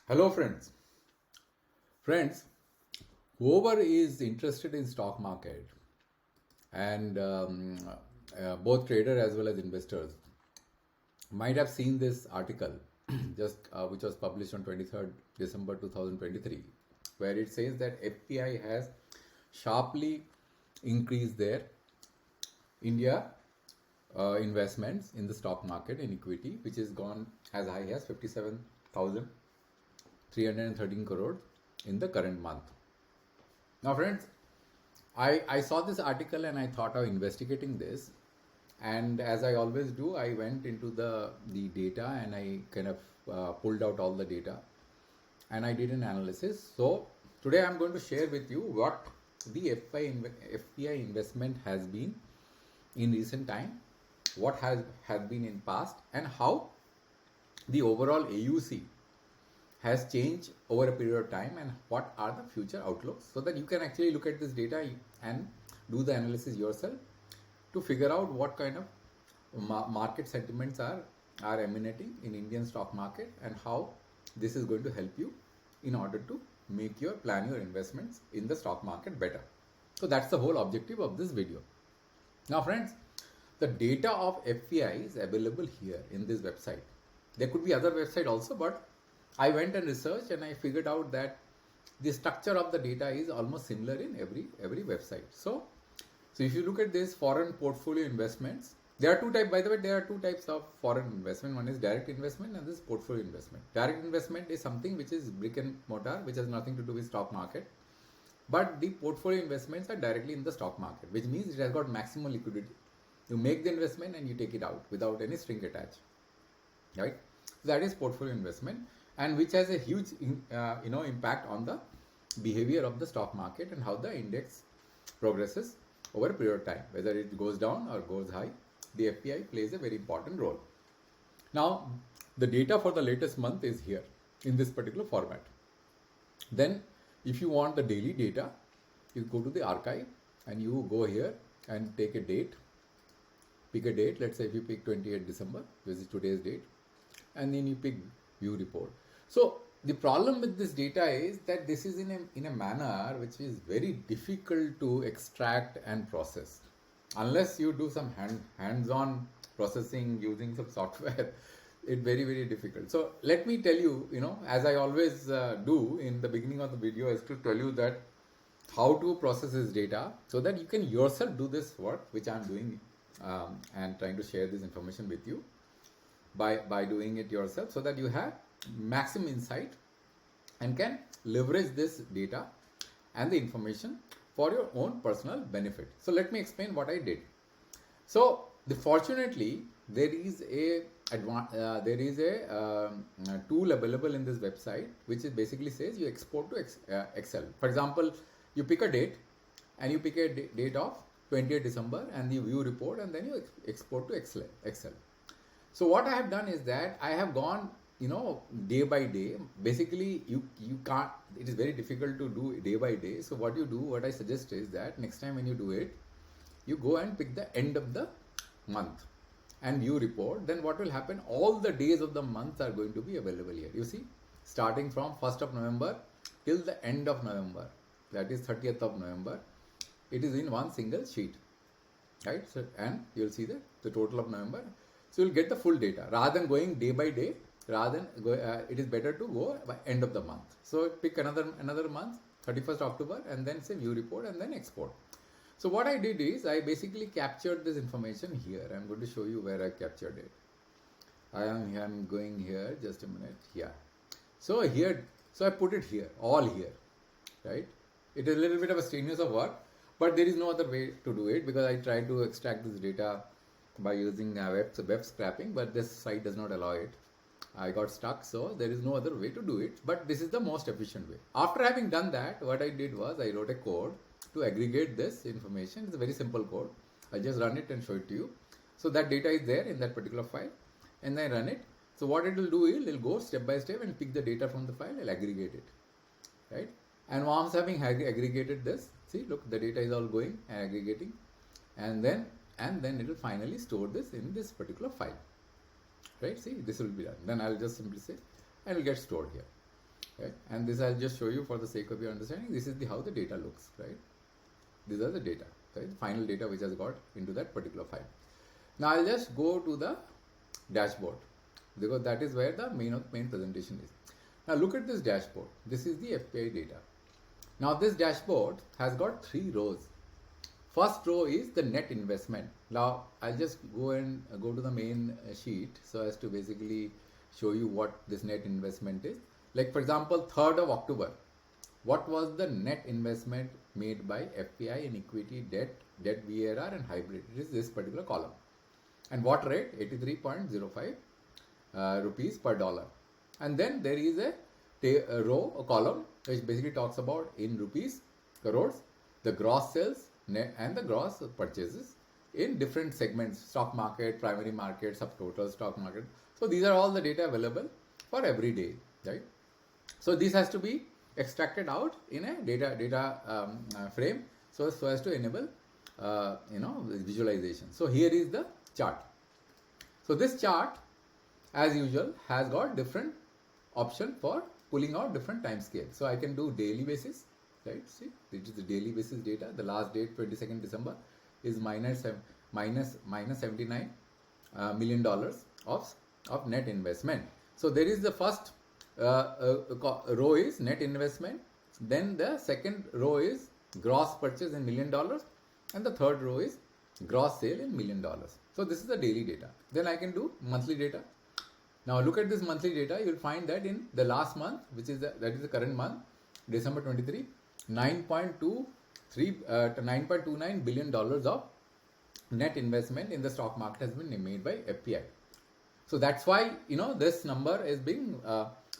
Hello friends. Friends, whoever is interested in stock market and both trader as well as investors might have seen this article just which was published on 23rd December 2023, where it says that FPI has sharply increased their India investments in the stock market in equity, which has gone as high as 57,313 crores in the current month. Now, friends, I saw this article and I thought of investigating this. And as I always do, I went into the data and I kind of pulled out all the data and I did an analysis. So today I'm going to share with you what the FPI investment has been in recent time, what has been in past, and how the overall AUC has changed over a period of time and what are the future outlooks, so that you can actually look at this data and do the analysis yourself to figure out what kind of market sentiments are emanating in Indian stock market and how this is going to help you in order to make your plan your investments in the stock market better. So that's the whole objective of this video. Now friends, the data of FPI is available here in this website. There could be other website also, but I went and researched and I figured out that the structure of the data is almost similar in every website. So if you look at this foreign portfolio investments, there are two types. By the way, there are two types of foreign investment. One is direct investment and this is portfolio investment. Direct investment is something which is brick and mortar, which has nothing to do with stock market. But the portfolio investments are directly in the stock market, which means it has got maximum liquidity. You make the investment and you take it out without any string attached, right? So that is portfolio investment, and which has a huge impact on the behavior of the stock market and how the index progresses over a period of time, whether it goes down or goes high. The FPI plays a very important role. Now the data for the latest month is here in this particular format. Then if you want the daily data, you go to the archive and you go here and take a date, pick a date. Let's say if you pick 28th December, this is today's date, and then you pick view report. So the problem with this data is that this is in a manner which is very difficult to extract and process unless you do some hands-on processing using some software. It's very difficult. So let me tell you, as I always do in the beginning of the video, is to tell you that how to process this data so that you can yourself do this work which I'm doing and trying to share this information with you by doing it yourself, so that you have maximum insight and can leverage this data and the information for your own personal benefit. So let me explain what I did. So fortunately there is a tool available in this website which is basically says you export to Excel. For example, you pick a date and you pick a date of 20th December and the view report, and then you export to Excel. So what I have done is that I have gone day by day. Basically you can't, it is very difficult to do day by day. So what I suggest is that next time when you do it, you go and pick the end of the month and view report. Then what will happen, all the days of the month are going to be available here. You see, starting from 1st of November till the end of November, that is 30th of November, it is in one single sheet, right? So, and you'll see the total of November. So you'll get the full data rather than going day by day. Rather than go, it is better to go by end of the month. So pick another month, 31st October, and then say view report and then export. So what I did is I basically captured this information here. I'm going to show you where I captured it. I'm going here, just a minute. Yeah. So I put it here, all here, right? It is a little bit of a strenuous of work, but there is no other way to do it because I tried to extract this data by using web scraping, but this site does not allow it. I got stuck, so there is no other way to do it, but this is the most efficient way. After having done that, what I did was I wrote a code to aggregate this information. It's a very simple code. I just run it and show it to you. So that data is there in that particular file, and I run it. So what it will do is it will go step by step and pick the data from the file and aggregate it, right? And once having aggregated this, see, look, the data is all going and aggregating, and then it will finally store this in this particular file. Right, see, this will be done. Then I'll just simply say and it will get stored here. right? And this I'll just show you for the sake of your understanding. This is how the data looks, right? These are the data, right? The final data which has got into that particular file. Now I'll just go to the dashboard because that is where the main presentation is. Now look at this dashboard. This is the FPI data. Now this dashboard has got 3 rows. First row is the net investment. Now I'll just go to the main sheet so as to basically show you what this net investment is. Like for example, 3rd of October, what was the net investment made by FPI in equity, debt, VAR and hybrid? It is this particular column. And what rate? 83.05 rupees per dollar. And then there is a column which basically talks about in rupees, crores, the gross sales and the gross purchases in different segments, stock market, primary market, subtotal stock market. So these are all the data available for every day, right? So this has to be extracted out in a data frame so as to enable visualization. So here is the chart. So this chart as usual has got different option for pulling out different time scales. So I can do daily basis, right? See, this is the daily basis data. The last date 22nd December is minus $79 million of net investment. So there is the first row is net investment, then the second row is gross purchase in $1 million, and the third row is gross sale in $1 million. So this is the daily data. Then I can do monthly data. Now look at this monthly data. You will find that in the last month, which is that is the current month, December 23, $9.29 billion of net investment in the stock market has been made by FPI. So that's why this number is being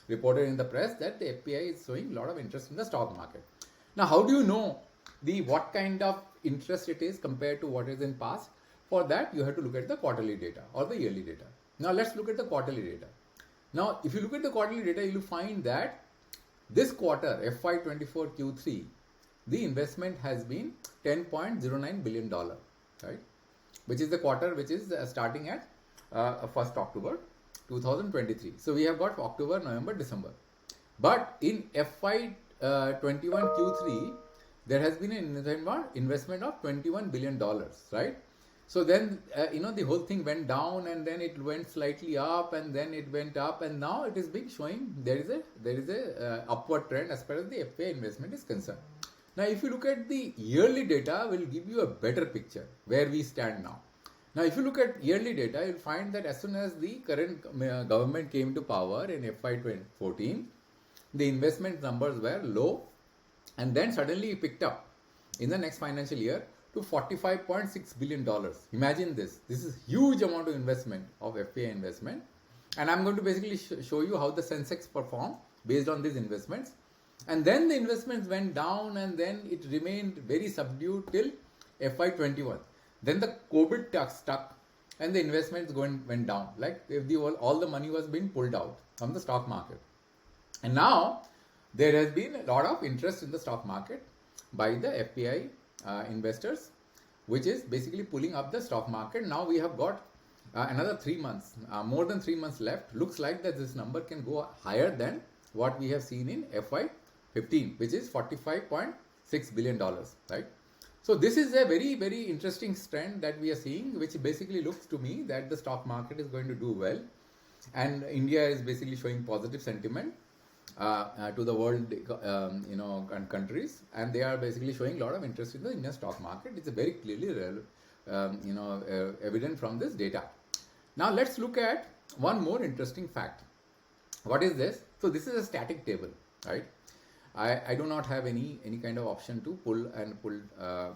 reported in the press that the FPI is showing a lot of interest in the stock market. Now how do you know what kind of interest it is compared to what is in past? For that you have to look at the quarterly data or the yearly data. Now let's look at the quarterly data. Now if you look at the quarterly data, you will find that this quarter FY24 Q3, the investment has been $10.09 billion, right? Which is the quarter which is starting at 1st October 2023. So we have got October, November, December. But in FY21 Q3, there has been an investment of $21 billion, right? So then, the whole thing went down and then it went slightly up and then it went up and now it is being showing there is a upward trend as far as the FPI investment is concerned. Now, if you look at the yearly data, will give you a better picture where we stand now. Now, if you look at yearly data, you'll find that as soon as the current government came to power in FY 2014, the investment numbers were low and then suddenly it picked up in the next financial year to $45.6 billion. Imagine this. This is huge amount of investment of FPI investment. And I'm going to basically show you how the Sensex performed based on these investments. And then the investments went down and then it remained very subdued till FY21. Then the COVID stuck and the investments went down. Like if all the money was being pulled out from the stock market. And now there has been a lot of interest in the stock market by the FPI investors, which is basically pulling up the stock market. Now we have got another 3 months, more than 3 months left. Looks like that this number can go higher than what we have seen in FY15, which is $45.6 billion, right? So this is a very, very interesting trend that we are seeing, which basically looks to me that the stock market is going to do well. And India is basically showing positive sentiment to the world, and countries, and they are basically showing a lot of interest in the Indian stock market. It's very clearly, evident from this data. Now let's look at one more interesting fact. What is this? So this is a static table, right? I do not have any kind of option to pull.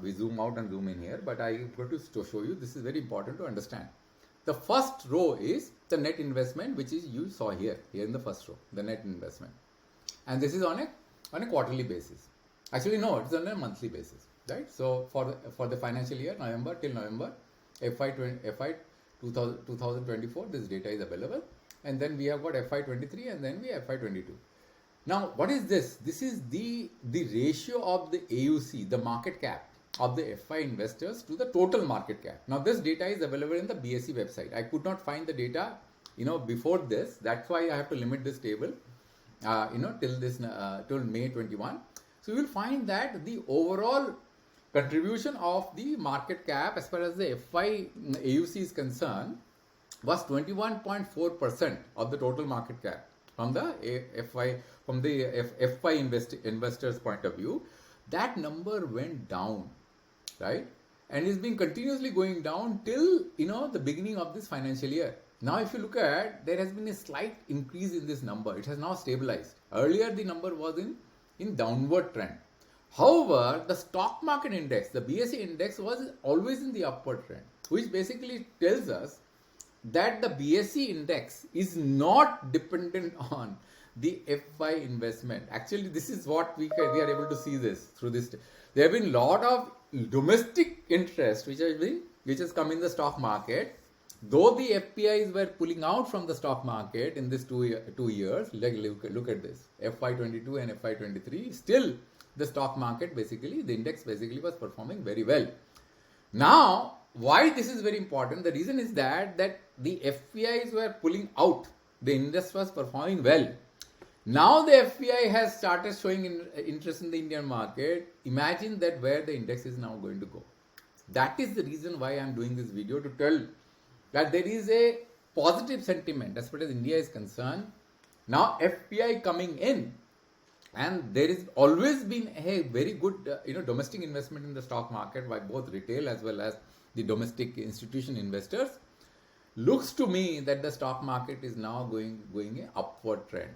We zoom out and zoom in here, but I'm going to show you. This is very important to understand. The first row is the net investment, which is you saw here in the first row, the net investment. And this is on a quarterly basis. Actually, no, it's on a monthly basis, right? So for the financial year, November till November, FY 2024, this data is available. And then we have got FY23 and then we have FY22. Now, what is this? This is the ratio of the AUC, the market cap of the FI investors to the total market cap. Now, this data is available in the BSE website. I could not find the data, before this. That's why I have to limit this table till May 21. So you will find that the overall contribution of the market cap as far as the FI AUC is concerned was 21.4% of the total market cap from the FI FI investors point of view. That number went down, right, and is being continuously going down till the beginning of this financial year. Now if you look at, there has been a slight increase in this number. It has now stabilized. Earlier the number was in downward trend. However, the stock market index, the BSE index, was always in the upward trend, which basically tells us that the BSE index is not dependent on the FI investment. Actually, this is what we are able to see this through this. There have been a lot of domestic interest which has come in the stock market. Though the FPIs were pulling out from the stock market in this 2 years, like look at this, FY22 and FY23, still the stock market basically, the index basically was performing very well. Now, why this is very important? The reason is that the FPIs were pulling out, the index was performing well. Now the FPI has started showing interest in the Indian market. Imagine that where the index is now going to go. That is the reason why I am doing this video, to tell that there is a positive sentiment as far as India is concerned. Now FPI coming in, and there is always been a very good domestic investment in the stock market by both retail as well as the domestic institution investors. Looks to me that the stock market is now going a upward trend.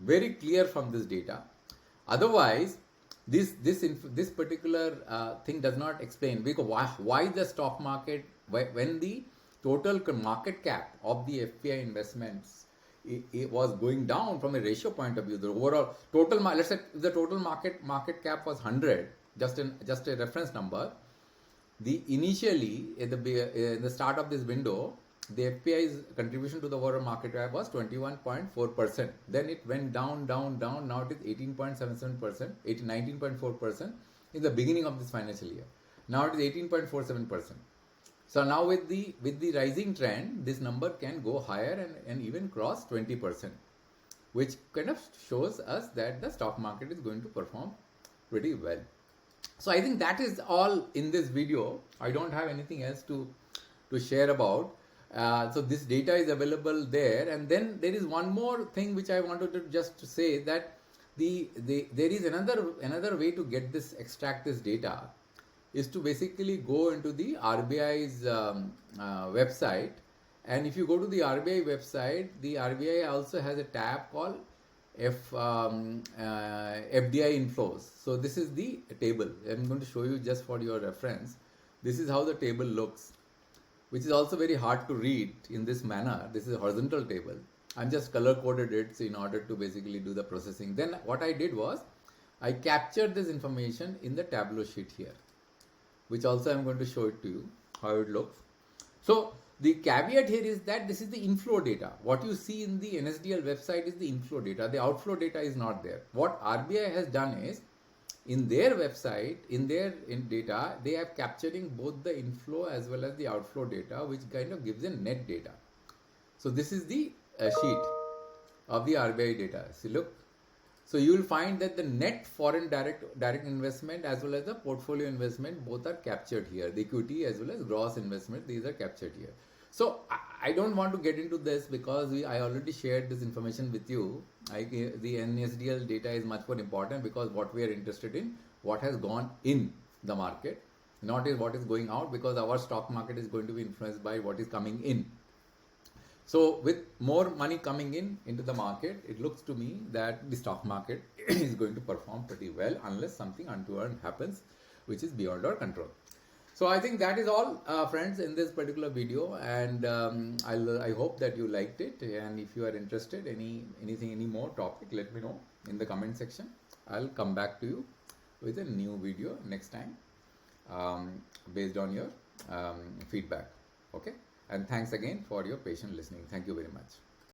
Very clear from this data. Otherwise, this particular thing does not explain because why the stock market, when the total market cap of the FPI investments it was going down from a ratio point of view. The overall total, let's say if the total market cap was 100, just a reference number. The initially in the start of this window, the FPI's contribution to the overall market cap was 21.4%. Then it went down. Now it is 18.77%, 19.4% in the beginning of this financial year. Now it is 18.47%. So now with the rising trend, this number can go higher and even cross 20%, which kind of shows us that the stock market is going to perform pretty well. So I think that is all in this video. I don't have anything else to share about. So this data is available there, and then there is one more thing which I wanted to just say, that there is another way to extract this data, is to basically go into the RBI's website. And if you go to the RBI website, the RBI also has a tab called FDI inflows. So this is the table. I'm going to show you just for your reference. This is how the table looks, which is also very hard to read in this manner. This is a horizontal table. I'm just color coded it in order to basically do the processing. Then what I did was I captured this information in the Tableau sheet here, which also I'm going to show it to you how it looks. So the caveat here is that this is the inflow data. What you see in the NSDL website is the inflow data. The outflow data is not there. What RBI has done is, in their website, in data, they are capturing both the inflow as well as the outflow data, which kind of gives a net data. So this is the sheet of the RBI data. See, look. So you will find that the net foreign direct investment as well as the portfolio investment, both are captured here. The equity as well as gross investment, these are captured here. So I don't want to get into this because I already shared this information with you. The NSDL data is much more important because what we are interested in, what has gone in the market, not is what is going out, because our stock market is going to be influenced by what is coming in. So with more money coming into the market, it looks to me that the stock market is going to perform pretty well unless something untoward happens, which is beyond our control. So I think that is all, friends, in this particular video, and I hope that you liked it. And if you are interested any more topic, let me know in the comment section. I'll come back to you with a new video next time, based on your feedback. Okay. And thanks again for your patient listening. Thank you very much.